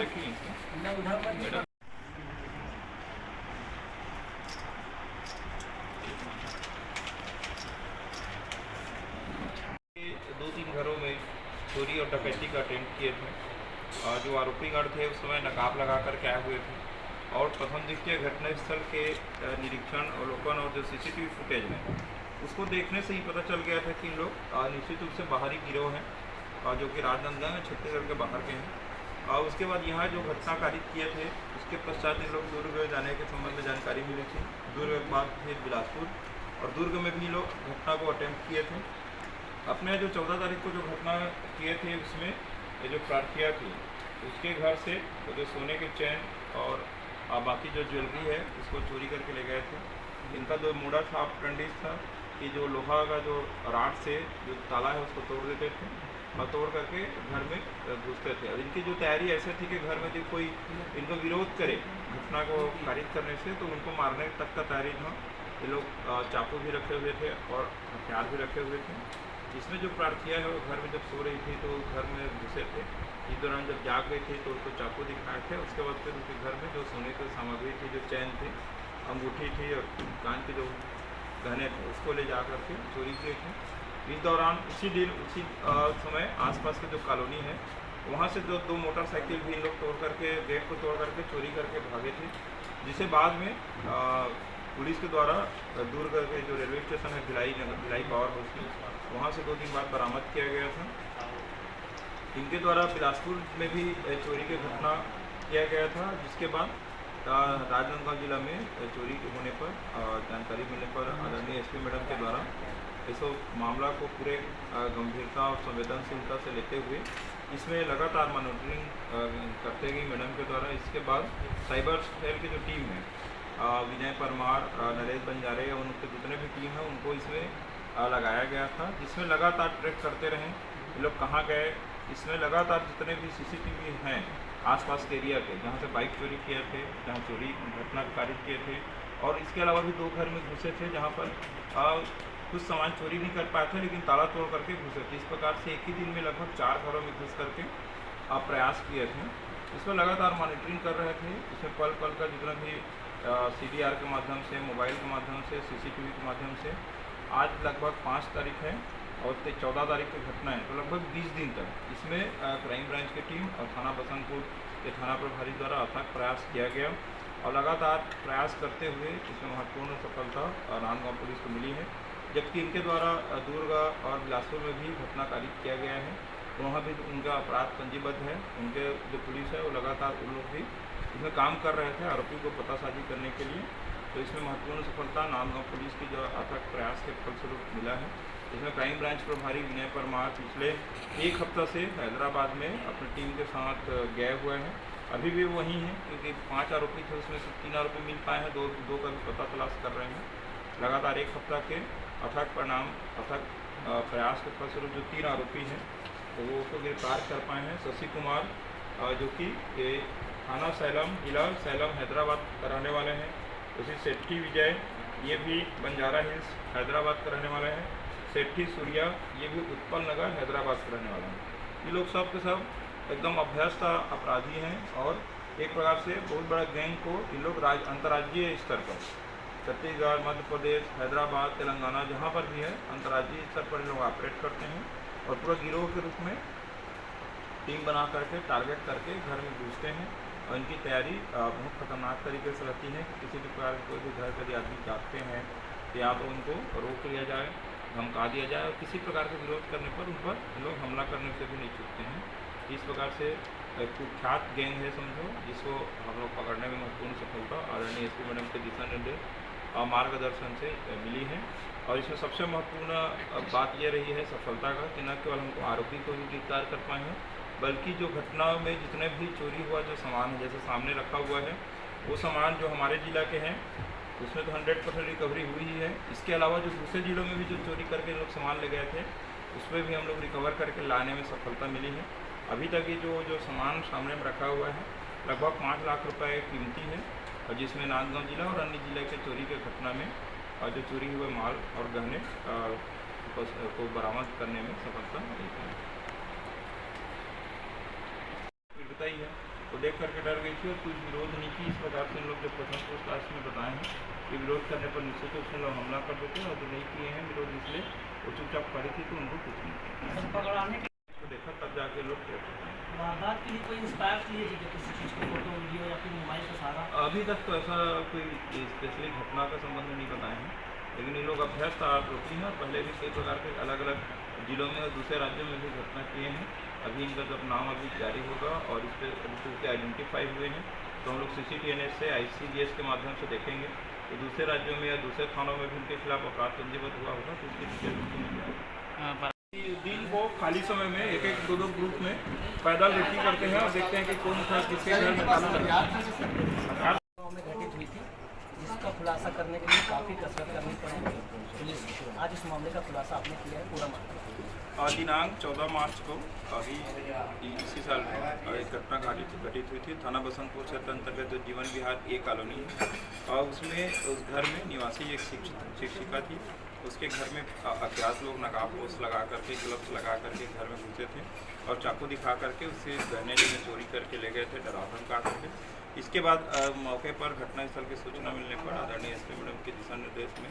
देखिए मैडम। दो तीन घरों में चोरी और डकैती का अटेम्प्ट किए थे। जो आरोपीगण थे उस समय नकाब लगा कर के आए हुए थे और प्रथम दृष्टया घटनास्थल के निरीक्षण अवलोकन और जो सीसीटीवी फुटेज है उसको देखने से ही पता चल गया था कि इन लोग निश्चित रूप से बाहरी गिरोह हैं जो कि राजनांदगांव छत्तीसगढ़ के बाहर के हैं। और उसके बाद यहाँ जो घटना कारित किए थे उसके पश्चात इन लोग दुर्ग जाने के संबंध में जानकारी मिली थी। दुर्ग के बाद फिर बिलासपुर और दुर्ग में भी लोग घटना को अटेम्प्ट किए थे। अपने जो 14 तारीख को जो घटना किए थे उसमें ये जो प्रार्थिया थी उसके घर से वो जो सोने के चैन और बाकी जो ज्वेलरी है उसको चोरी करके ले गए थे। इनका जो मोडा था ऑपरेंडी था कि जो लोहा का जो राड से जो ताला है उसको तोड़ देते थे और तोड़ करके घर में घुसते थे। और इनकी जो तैयारी ऐसे थी कि घर में जो कोई इनको विरोध करे घटना को खारिज करने से तो उनको मारने तक का तैयारी था। ये लोग चाकू भी रखे हुए थे और हथियार भी रखे हुए थे। इसमें जो प्रार्थिया है वो घर में जब सो रही थी तो घर में घुसे थे। इस दौरान जब जाग गई थी तो उसको चाकू दिखाए थे। उसके बाद फिर उसके घर में जो सोने की सामग्री थी, जो चैन थी, अंगूठी थी और कान के जो गहने थे उसको ले जा कर के चोरी किए थे। इस दौरान उसी दिन उसी समय आसपास की जो कॉलोनी है वहाँ से जो 2 मोटरसाइकिल भी इन लोग तोड़ करके गेट को तोड़ करके चोरी करके भागे थे, जिसे बाद में पुलिस के द्वारा दुर्ग के जो रेलवे स्टेशन है भिलाई पावर हाउस की वहाँ से 2 दिन बाद बरामद किया गया था। इनके द्वारा बिलासपुर में भी चोरी की घटना किया गया था, जिसके बाद राजनांदगांव जिला में चोरी होने पर जानकारी मिलने पर आदरणीय एसपी मैडम के द्वारा इस मामला को पूरे गंभीरता और संवेदनशीलता से लेते हुए इसमें लगातार मॉनिटरिंग करते गई मैडम के द्वारा। इसके बाद साइबर सेल की जो टीम है विनय परमार, नरेश बंजारे और उनके जितने भी टीम है उनको इसमें लगाया गया था, जिसमें लगातार ट्रैक करते रहें ये लोग कहाँ गए। इसमें लगातार जितने भी सीसीटीवी हैं आसपास के एरिया के जहाँ से बाइक चोरी किए थे, जहाँ चोरी घटना कारित किए थे और इसके अलावा भी 2 घर में घुसे थे जहाँ पर कुछ सामान चोरी नहीं कर पाए थे लेकिन ताला तोड़ करके घुसे थे। इस प्रकार से एक ही दिन में लगभग 4 घरों में घुस करके प्रयास किए थे। इसमें लगातार मॉनिटरिंग कर रहे थे। इसमें पल पल का जितना भी CDR के माध्यम से, मोबाइल के माध्यम से, सीसीटीवी के माध्यम से आज लगभग 5 तारीख है और 14 तारीख की घटना है तो लगभग 20 दिन तक इसमें क्राइम ब्रांच की टीम और थाना बसंतपुर के थाना प्रभारी द्वारा अथक प्रयास किया गया और लगातार प्रयास करते हुए इसमें महत्वपूर्ण सफलता राजनांदगांव पुलिस को मिली है। जबकि इनके द्वारा दुर्ग और बिलासपुर में भी घटना कारित किया गया है, वहाँ भी उनका अपराध पंजीबद्ध है। उनके जो पुलिस है वो लगातार उन लोग भी इसमें काम कर रहे थे आरोपी को पतासाजी करने के लिए। तो इसमें महत्वपूर्ण सफलता राजनांदगांव पुलिस की जो अथक प्रयास के फलस्वरूप मिला है। इसमें क्राइम ब्रांच प्रभारी विनय परमार पिछले 1 हफ्ता से हैदराबाद में अपनी टीम के साथ गए हुए हैं। अभी भी वहीं हैं क्योंकि 5 आरोपी थे, उसमें से 3 आरोपी मिल पाए हैं, दो का भी पता तलाश कर रहे हैं। लगातार 1 हफ्ता के अथक प्रयास के फलस्वरूप जो 3 आरोपी हैं तो वो उसको गिरफ्तार कर पाए हैं। शशि कुमार जो कि थाना सैलम, जिला सैलम, हैदराबाद का रहने वाले हैं। उसी सेट्टी विजय ये भी बंजारा हिल्स हैदराबाद का रहने वाले हैं। सेट्टी सूर्या ये भी उत्पल नगर हैदराबाद के रहने वाले हैं। ये लोग सब के सब एकदम अभ्यस्त अपराधी हैं और एक प्रकार से बहुत बड़ा गैंग को इन लोग अंतर्राज्यीय स्तर पर छत्तीसगढ़, मध्य प्रदेश, हैदराबाद, तेलंगाना जहाँ पर भी है अंतर्राज्यीय स्तर पर लोग ऑपरेट करते हैं और पूरा गिरोह के रूप में टीम बना करके टारगेट करके घर में घुसते हैं। और इनकी तैयारी बहुत खतरनाक तरीके से रहती है कि किसी भी प्रकार के कोई भी घर के आदमी जागते हैं तो या तो उनको रोक लिया जाए, धमका दिया जाए और किसी प्रकार के विरोध करने पर उन पर लोग हमला करने से भी नहीं चूकते हैं। इस प्रकार से एक कुख्यात गैंग है समझो, जिसको हम लोग पकड़ने में महत्वपूर्ण सफलता आदरणीय एसपी मैडम के दिशा निर्देश और मार्गदर्शन से मिली है। और इसमें सबसे महत्वपूर्ण बात यह रही है सफलता का कि न केवल हमको आरोपी को भी गिरफ्तार कर पाए हैं बल्कि जो घटना में जितने भी चोरी हुआ जो सामान है जैसे सामने रखा हुआ है वो सामान जो हमारे ज़िला के हैं उसमें तो 100% रिकवरी हुई ही है। इसके अलावा जो दूसरे ज़िलों में भी जो चोरी करके लोग सामान ले गए थे उसमें भी हम लोग रिकवर करके लाने में सफलता मिली है। अभी तक ये जो सामान सामने में रखा हुआ है लगभग 5 लाख रुपए कीमती है और जिसमें राजनांदगांव जिला और अन्य जिले के चोरी के घटना में जो चोरी हुए माल और गहने को बरामद करने में सफलता मिली है। बताइए। वो देख करके डर गई थी और कुछ विरोध नहीं की। इस प्रकार से इन लोग जब प्रथम पूछताछ में बताए हैं कि विरोध करने पर निश्चित रूप से लोग हमला कर देते हैं और जो नहीं किए हैं विरोध, इसलिए वो चुपचाप खड़ी थी, तो उनको कुछ नहीं किया। पकड़ाने तो देखा तब जाके लोग वारदात के लिए कोई इंस्पायर किए थी क्या, किसी चीज़ को, फोटो वीडियो या फिर मोबाइल का सहारा? अभी तक तो ऐसा कोई स्पेशली घटना का संबंध नहीं बताए हैं, लेकिन ये लोग अभ्यस्त आरोपी हैं और पहले भी कई प्रकार के अलग अलग जिलों में और दूसरे राज्यों में भी घटना किए हैं। अभी इनका जब नाम अभी जारी होगा और इस पर आइडेंटिफाई हुए हैं तो हम लोग CCTNS से ICGS के माध्यम से देखेंगे तो दूसरे राज्यों में या दूसरे थानों में भी उनके खिलाफ अपराध पंजीबद्ध हुआ होगा तो उसकी डिटेल दिन को खाली समय में एक एक दो ग्रुप में पैदल रेकी करते हैं और देखते हैं कि कौन सा किसके घर में ताला लगा में घटित हुई थी, जिसका खुलासा करने के लिए काफ़ी कसरत करनी पड़ी पुलिस। आज इस मामले का खुलासा आपने किया है, पूरा मामला दिनांक 14 मार्च को अभी इसी साल में एक घटना घटित हुई थी थाना बसंतपुर क्षेत्र अंतर्गत जो जीवन विहार ए कॉलोनी है और उसमें उस घर में निवासी एक शिक्षिका थी। उसके घर में अज्ञात लोग नकाबपोश लगा करके, ग्लव्स लगा करके घर में घुसे थे और चाकू दिखा करके उससे गहने चोरी करके ले गए थे, डरा धमका करके। इसके बाद मौके पर घटनास्थल की सूचना मिलने पर आदरणीय SP मैडम के दिशा निर्देश में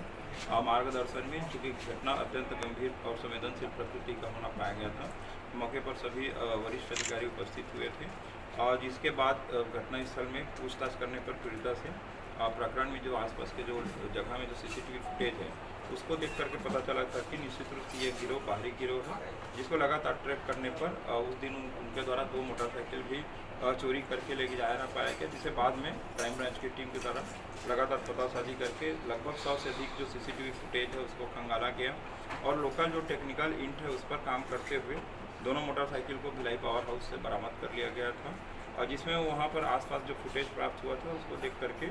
मार्गदर्शन में, चूँकि घटना अत्यंत गंभीर और संवेदनशील प्रकृति का होना पाया गया था, मौके पर सभी वरिष्ठ अधिकारी उपस्थित हुए थे और जिसके बाद घटनास्थल में पूछताछ करने पर पीड़िता से प्रकरण में जो आसपास के जो जगह में जो CCTV फुटेज है उसको देख करके पता चला था कि निश्चित रूप से ये गिरोह बाहरी गिरोह है, जिसको लगातार ट्रैक करने पर उस दिन उनके द्वारा 2 मोटरसाइकिल भी चोरी करके लेके जाया पाया गया, जिसे बाद में क्राइम ब्रांच की टीम की द्वारा लगातार पतासाजी करके लगभग 100 से अधिक जो CCTV फुटेज है उसको खंगाला गया और लोकल जो टेक्निकल इंट है उस पर काम करते हुए दोनों मोटरसाइकिल को भिलाई पावर हाउस से बरामद कर लिया गया था और जिसमें वहाँ पर आसपास जो फुटेज प्राप्त हुआ था उसको देख करके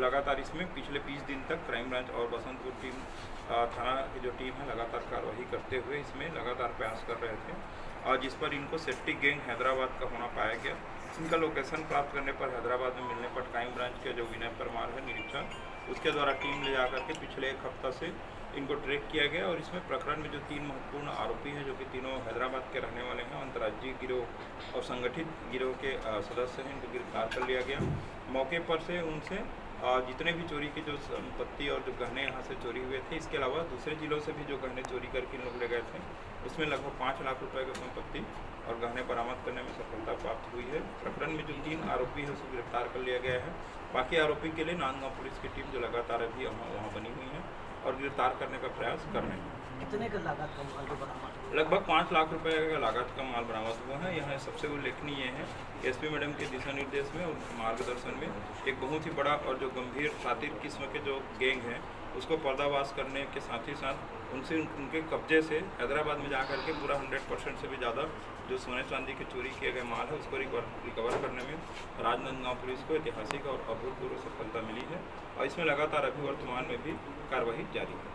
लगातार इसमें पिछले 20 दिन तक क्राइम ब्रांच और बसंतपुर टीम थाना की जो टीम है लगातार कार्रवाई करते हुए इसमें लगातार प्रयास कर रहे थे और जिस पर इनको सेफ्टी गैंग हैदराबाद का होना पाया गया। इनका लोकेशन प्राप्त करने पर हैदराबाद में मिलने पर क्राइम ब्रांच के जो विनय परमार है निरीक्षक, उसके द्वारा टीम ले जा करके पिछले 1 हफ्ता से इनको ट्रैक किया गया और इसमें प्रकरण में जो 3 महत्वपूर्ण आरोपी हैं जो कि तीनों हैदराबाद के रहने वाले हैं, अंतर्राज्यीय गिरोह और संगठित गिरोह के सदस्य हैं, इनको गिरफ्तार कर लिया गया। मौके पर से उनसे जितने भी चोरी की जो संपत्ति और जो गहने यहाँ से चोरी हुए थे, इसके अलावा दूसरे जिलों से भी जो गहने चोरी करके इन लोग ले गए थे उसमें लगभग 5 लाख रुपए की संपत्ति और गहने बरामद करने में सफलता प्राप्त हुई है। प्रकरण में जो 3 आरोपी है उसको गिरफ्तार कर लिया गया है। बाकी आरोपी के लिए नांदगांव पुलिस की टीम जो लगातार अभी वहाँ बनी हुई है और गिरफ्तार करने का प्रयास कर रहे हैं। कितने का लागत का माल बरामद? लगभग 5 लाख रुपए का लागत का माल बरामद हुआ है। यहाँ सबसे उल्लेखनीय है SP मैडम के दिशा निर्देश में और मार्गदर्शन में एक बहुत ही बड़ा और जो गंभीर शातिर किस्म के जो गैंग हैं उसको पर्दाफाश करने के साथ ही साथ उनके कब्जे से हैदराबाद में जा करके पूरा 100% से भी ज़्यादा जो सोने चांदी के चोरी किए गए माल है उसको रिकवर करने में राजनांदगांव पुलिस को ऐतिहासिक और अभूतपूर्व सफलता मिली है और इसमें लगातार अभी वर्तमान में भी कार्रवाई जारी है।